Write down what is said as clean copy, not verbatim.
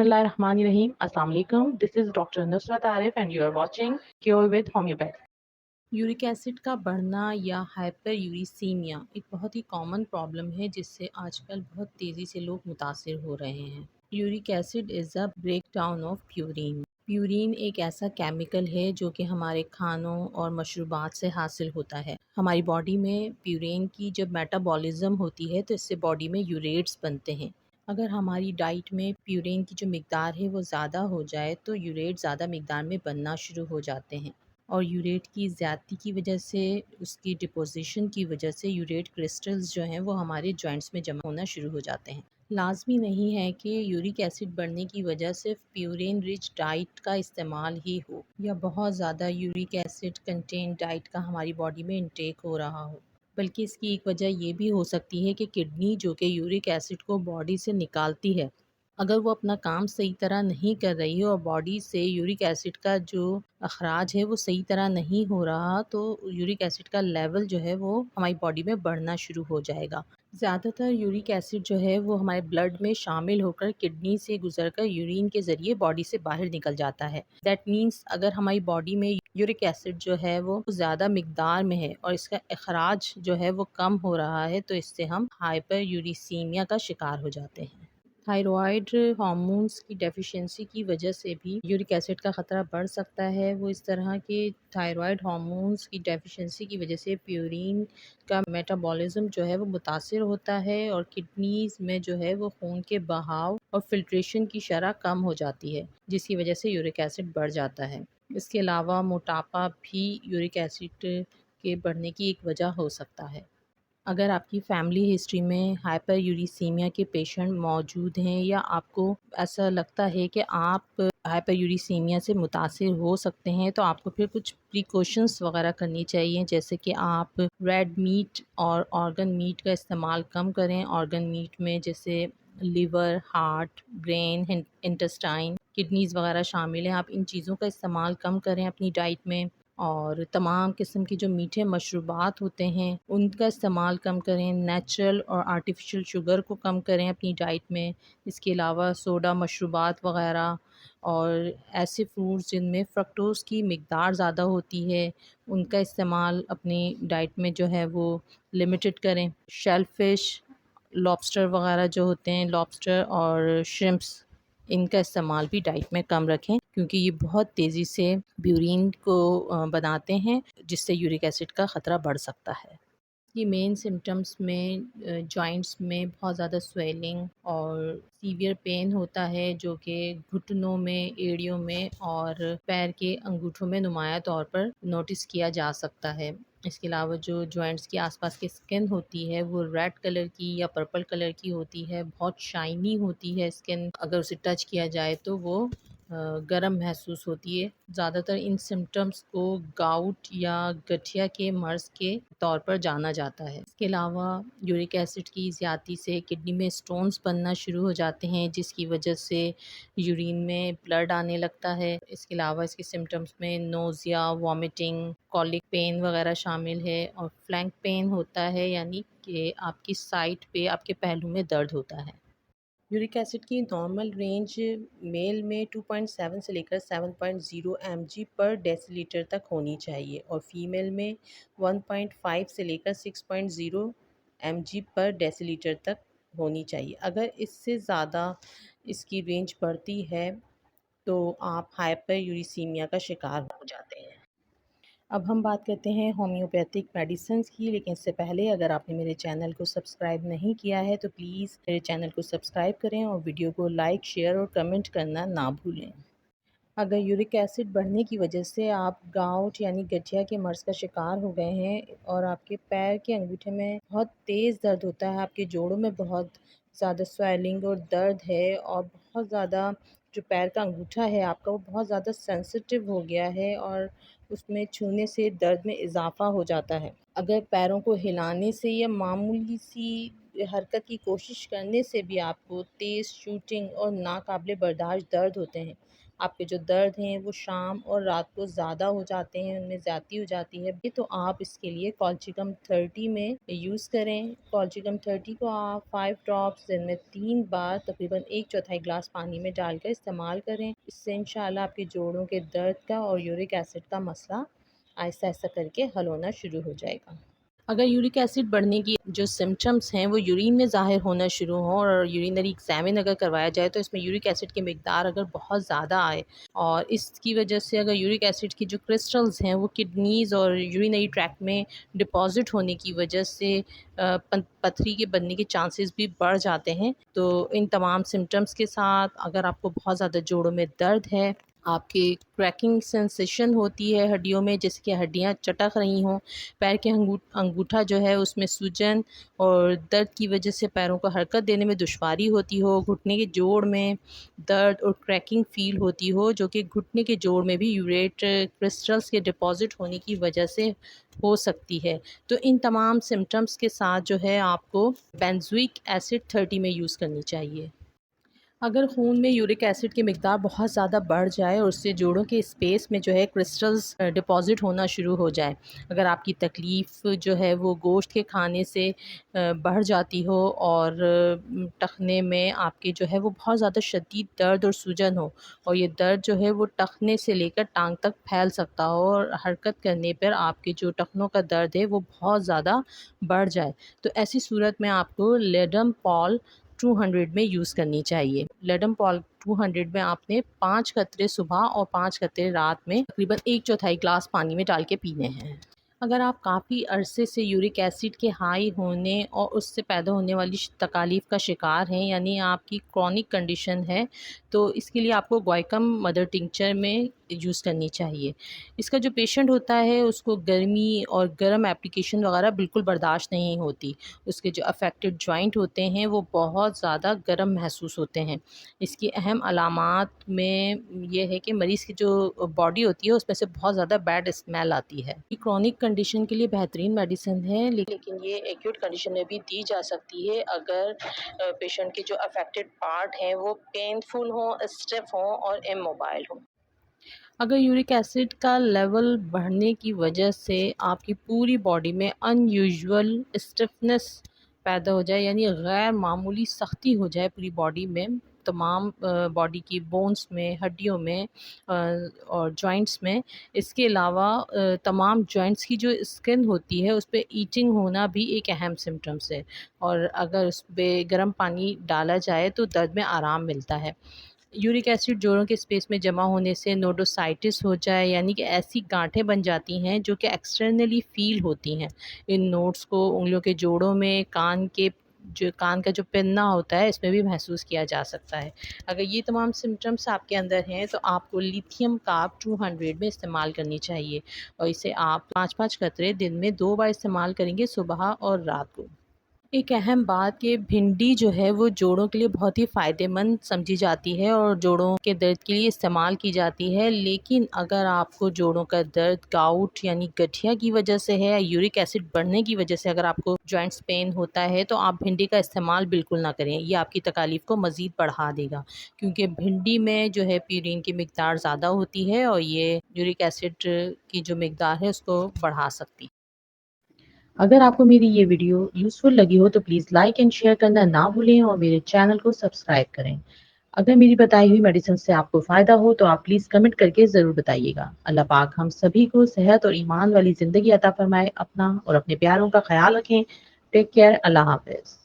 Bismillahirrahmanirrahim. Assalamu alaikum. This is Dr. Nusrat Arif and you are watching Cure with Homeopathy. Uric acid کا بڑھنا یا hyper یوریسیمیا ایک بہت ہی common problem ہے جس سے آج کل بہت تیزی سے لوگ متاثر ہو رہے ہیں۔ Uric acid is a breakdown of purine. Purine ایک ایسا کیمیکل ہے جو کہ ہمارے کھانوں اور مشروبات سے حاصل ہوتا ہے۔ ہماری باڈی میں پیورین کی جب میٹابولزم ہوتی ہے تو اس سے باڈی میں یوریٹس بنتے ہیں۔ اگر ہماری ڈائٹ میں پیورین کی جو مقدار ہے وہ زیادہ ہو جائے تو یوریٹ زیادہ مقدار میں بننا شروع ہو جاتے ہیں، اور یوریٹ کی زیادتی کی وجہ سے، اس کی ڈپوزیشن کی وجہ سے یوریٹ کرسٹلز جو ہیں وہ ہمارے جوائنٹس میں جمع ہونا شروع ہو جاتے ہیں۔ لازمی نہیں ہے کہ یورک ایسڈ بڑھنے کی وجہ صرف پیورین رچ ڈائٹ کا استعمال ہی ہو یا بہت زیادہ یورک ایسڈ کنٹین ڈائٹ کا ہماری باڈی میں انٹیک ہو رہا ہو، بلکہ اس کی ایک وجہ یہ بھی ہو سکتی ہے کہ کڈنی جو کہ یورک ایسڈ کو باڈی سے نکالتی ہے، اگر وہ اپنا کام صحیح طرح نہیں کر رہی ہے اور باڈی سے یورک ایسڈ کا جو اخراج ہے وہ صحیح طرح نہیں ہو رہا تو یورک ایسڈ کا لیول جو ہے وہ ہماری باڈی میں بڑھنا شروع ہو جائے گا۔ زیادہ تر یورک ایسڈ جو ہے وہ ہمارے بلڈ میں شامل ہو کر کڈنی سے گزر کر یورین کے ذریعے باڈی سے باہر نکل جاتا ہے۔ دیٹ مینس اگر ہماری باڈی میں یورک ایسڈ جو ہے وہ زیادہ مقدار میں ہے اور اس کا اخراج جو ہے وہ کم ہو رہا ہے تو اس سے ہم ہائپر یوریسیمیا کا شکار ہو جاتے ہیں۔ تھائرائڈ ہارمونز کی ڈیفیشنسی کی وجہ سے بھی یورک ایسڈ کا خطرہ بڑھ سکتا ہے۔ وہ اس طرح کہ تھائرائڈ ہارمونز کی ڈیفیشنسی کی وجہ سے پیورین کا میٹابولزم جو ہے وہ متاثر ہوتا ہے اور کڈنیز میں جو ہے وہ خون کے بہاؤ اور فلٹریشن کی شرح کم ہو جاتی ہے، جس کی وجہ سے یورک ایسڈ بڑھ جاتا ہے۔ اس کے علاوہ موٹاپا بھی یورک ایسڈ کے بڑھنے کی ایک وجہ ہو سکتا ہے۔ اگر آپ کی فیملی ہسٹری میں ہائپر یوریسیمیا کے پیشنٹ موجود ہیں یا آپ کو ایسا لگتا ہے کہ آپ ہائپر یوریسیمیا سے متاثر ہو سکتے ہیں تو آپ کو پھر کچھ پریکاشنز وغیرہ کرنی چاہیے، جیسے کہ آپ ریڈ میٹ اور آرگن میٹ کا استعمال کم کریں۔ آرگن میٹ میں جیسے liver, heart, brain, intestine, kidneys وغیرہ شامل ہیں۔ آپ ان چیزوں کا استعمال کم کریں اپنی ڈائٹ میں، اور تمام قسم کی جو میٹھے مشروبات ہوتے ہیں ان کا استعمال کم کریں۔ نیچرل اور آرٹیفیشل شوگر کو کم کریں اپنی ڈائٹ میں۔ اس کے علاوہ سوڈا مشروبات وغیرہ اور ایسے فروٹس جن میں فرکٹوز کی مقدار زیادہ ہوتی ہے ان کا استعمال اپنی ڈائٹ میں جو ہے وہ لمیٹڈ کریں۔ شیل فش، لابسٹر وغیرہ جو ہوتے ہیں، لابسٹر اور شرمپس، ان کا استعمال بھی ڈائٹ میں کم رکھیں کیونکہ یہ بہت تیزی سے پیورین کو بناتے ہیں جس سے یورک ایسڈ کا خطرہ بڑھ سکتا ہے۔ یہ مین سمٹمز میں جوائنٹس میں بہت زیادہ سویلنگ اور سیویئر پین ہوتا ہے جو کہ گھٹنوں میں، ایڑیوں میں اور پیر کے انگوٹھوں میں نمایاں طور پر نوٹس کیا جا سکتا ہے۔ اس کے علاوہ جو جوائنٹس کے آس پاس کی اسکن ہوتی ہے وہ ریڈ کلر کی یا پرپل کلر کی ہوتی ہے، بہت شائنی ہوتی ہے اسکن، اگر اسے ٹچ کیا جائے تو وہ گرم محسوس ہوتی ہے۔ زیادہ تر ان سمٹمز کو گاؤٹ یا گٹھیا کے مرض کے طور پر جانا جاتا ہے۔ اس کے علاوہ یورک ایسڈ کی زیادتی سے کڈنی میں سٹونز بننا شروع ہو جاتے ہیں جس کی وجہ سے یورین میں بلڈ آنے لگتا ہے۔ اس کے علاوہ اس کے سمٹمز میں نوزیا، وامیٹنگ، کولک پین وغیرہ شامل ہے، اور فلینک پین ہوتا ہے، یعنی کہ آپ کی سائٹ پہ آپ کے پہلو میں درد ہوتا ہے۔ یورک ایسڈ کی نارمل رینج میل میں 2.7 سے لے کر 7.0 mg پر ڈیسی لیٹر تک ہونی چاہیے، اور فیمیل میں 1.5 سے لے کر 6.0 mg پر ڈیسی لیٹر تک ہونی چاہیے۔ اگر اس سے زیادہ اس کی رینج بڑھتی ہے تو آپ ہائپر یوریسیمیا کا شکار ہو جاتے ہیں۔ اب ہم بات کرتے ہیں ہومیوپیتھک میڈیسنز کی، لیکن اس سے پہلے اگر آپ نے میرے چینل کو سبسکرائب نہیں کیا ہے تو پلیز میرے چینل کو سبسکرائب کریں اور ویڈیو کو لائک، شیئر اور کمنٹ کرنا نہ بھولیں۔ اگر یورک ایسڈ بڑھنے کی وجہ سے آپ گاؤٹ یعنی گٹھیا کے مرض کا شکار ہو گئے ہیں اور آپ کے پیر کے انگوٹھے میں بہت تیز درد ہوتا ہے، آپ کے جوڑوں میں بہت زیادہ سویلنگ اور درد ہے، اور بہت زیادہ جو پیر کا انگوٹھا ہے آپ کا وہ بہت زیادہ سینسٹیو ہو گیا ہے اور اس میں چھونے سے درد میں اضافہ ہو جاتا ہے، اگر پیروں کو ہلانے سے یا معمولی سی حرکت کی کوشش کرنے سے بھی آپ کو تیز شوٹنگ اور ناقابل برداشت درد ہوتے ہیں۔ آپ کے جو درد ہیں وہ شام اور رات کو زیادہ ہو جاتے ہیں، ان میں زیادتی ہو جاتی ہے، تو آپ اس کے لیے کولچیکم 30 میں یوز کریں۔ کولچیکم 30 کو آپ 5 ڈراپس دن میں 3 بار تقریباً 1/4 گلاس پانی میں ڈال کر استعمال کریں۔ اس سے انشاءاللہ آپ کے جوڑوں کے درد کا اور یورک ایسڈ کا مسئلہ آہستہ آہستہ کر کے حل ہونا شروع ہو جائے گا۔ اگر یورک ایسڈ بڑھنے کی جو سمٹمز ہیں وہ یورین میں ظاہر ہونا شروع ہوں اور یورینری ایگزامن اگر کروایا جائے تو اس میں یورک ایسڈ کی مقدار اگر بہت زیادہ آئے اور اس کی وجہ سے اگر یورک ایسڈ کی جو کرسٹلز ہیں وہ کڈنیز اور یورینری ٹریکٹ میں ڈپازٹ ہونے کی وجہ سے پتھری کے بننے کے چانسز بھی بڑھ جاتے ہیں، تو ان تمام سمٹمز کے ساتھ اگر آپ کو بہت زیادہ جوڑوں میں درد ہے، آپ کے کریکنگ سینسیشن ہوتی ہے ہڈیوں میں جیسے کہ ہڈیاں چٹک رہی ہوں، پیر کے انگوٹھا جو ہے اس میں سوجن اور درد کی وجہ سے پیروں کو حرکت دینے میں دشواری ہوتی ہو، گھٹنے کے جوڑ میں درد اور کریکنگ فیل ہوتی ہو جو کہ گھٹنے کے جوڑ میں بھی یوریٹ کرسٹلز کے ڈپازٹ ہونے کی وجہ سے ہو سکتی ہے، تو ان تمام سمٹمز کے ساتھ جو ہے آپ کو بینزوئک ایسڈ 30 میں یوز کرنی چاہیے۔ اگر خون میں یورک ایسڈ کی مقدار بہت زیادہ بڑھ جائے اور اس سے جوڑوں کے اسپیس میں جو ہے کرسٹلز ڈپازٹ ہونا شروع ہو جائے، اگر آپ کی تکلیف جو ہے وہ گوشت کے کھانے سے بڑھ جاتی ہو اور ٹخنے میں آپ کے جو ہے وہ بہت زیادہ شدید درد اور سوجن ہو اور یہ درد جو ہے وہ ٹخنے سے لے کر ٹانگ تک پھیل سکتا ہو اور حرکت کرنے پر آپ کے جو ٹخنوں کا درد ہے وہ بہت زیادہ بڑھ جائے، تو ایسی صورت میں آپ کو لیڈم پال 200 میں یوز کرنی چاہیے۔ لیڈم پال 200 میں آپ نے 5 قطرے صبح اور 5 قطرے رات میں تقریباً 1/4 گلاس پانی میں ڈال کے پینے ہیں۔ اگر آپ کافی عرصے سے یورک ایسڈ کے ہائی ہونے اور اس سے پیدا ہونے والی تکالیف کا شکار ہیں، یعنی آپ کی کرونک کنڈیشن ہے، تو اس کے لیے آپ کو گوائکم مدر ٹنکچر میں یوز کرنی چاہیے۔ اس کا جو پیشنٹ ہوتا ہے اس کو گرمی اور گرم اپلیکیشن وغیرہ بالکل برداشت نہیں ہوتی، اس کے جو افیکٹڈ جوائنٹ ہوتے ہیں وہ بہت زیادہ گرم محسوس ہوتے ہیں۔ اس کی اہم علامات میں یہ ہے کہ مریض کی جو باڈی ہوتی ہے اس میں سے بہت زیادہ بیڈ اسمیل آتی ہے۔ یہ کرونک کنڈیشن کے لیے بہترین میڈیسن ہے، لیکن یہ ایکیوٹ کنڈیشن میں بھی دی جا سکتی ہے اگر پیشنٹ کے جو افیکٹڈ پارٹ ہیں وہ پینفل ہوں، اسٹیف ہوں اور اموبائل ہوں۔ اگر یورک ایسڈ کا لیول بڑھنے کی وجہ سے آپ کی پوری باڈی میں ان یوزول اسٹفنس پیدا ہو جائے، یعنی غیر معمولی سختی ہو جائے پوری باڈی میں، تمام باڈی کی بونز میں، ہڈیوں میں اور جوائنٹس میں، اس کے علاوہ تمام جوائنٹس کی جو اسکن ہوتی ہے اس پہ ایچنگ ہونا بھی ایک اہم سمٹمس ہے، اور اگر اس پہ گرم پانی ڈالا جائے تو درد میں آرام ملتا ہے۔ یورک ایسڈ جوڑوں کے اسپیس میں جمع ہونے سے نوڈوسائٹس ہو جائے، یعنی کہ ایسی گانٹھیں بن جاتی ہیں جو کہ ایکسٹرنلی فیل ہوتی ہیں، ان نوڈس کو انگلیوں کے جوڑوں میں، کان کا جو پننا ہوتا ہے اس میں بھی محسوس کیا جا سکتا ہے۔ اگر یہ تمام سمٹمس آپ کے اندر ہیں تو آپ کو لیتھیم کارب 200 میں استعمال کرنی چاہیے، اور اسے آپ 5 قطرے دن میں 2 بار استعمال کریں گے، صبح اور رات کو۔ ایک اہم بات کہ بھنڈی جو ہے وہ جوڑوں کے لیے بہت ہی فائدہ مند سمجھی جاتی ہے اور جوڑوں کے درد کے لیے استعمال کی جاتی ہے، لیکن اگر آپ کو جوڑوں کا درد گاؤٹ یعنی گٹھیا کی وجہ سے ہے یا یورک ایسڈ بڑھنے کی وجہ سے اگر آپ کو جوائنٹس پین ہوتا ہے تو آپ بھنڈی کا استعمال بالکل نہ کریں، یہ آپ کی تکالیف کو مزید بڑھا دے گا، کیونکہ بھنڈی میں جو ہے پیورین کی مقدار زیادہ ہوتی ہے اور یہ یورک ایسڈ کی جو مقدار ہے اس کو بڑھا سکتی ہے۔ اگر آپ کو میری یہ ویڈیو یوزفل لگی ہو تو پلیز لائک اینڈ شیئر کرنا نہ بھولیں اور میرے چینل کو سبسکرائب کریں۔ اگر میری بتائی ہوئی میڈیسن سے آپ کو فائدہ ہو تو آپ پلیز کمنٹ کر کے ضرور بتائیے گا۔ اللہ پاک ہم سبھی کو صحت اور ایمان والی زندگی عطا فرمائے۔ اپنا اور اپنے پیاروں کا خیال رکھیں۔ Take care. اللہ حافظ۔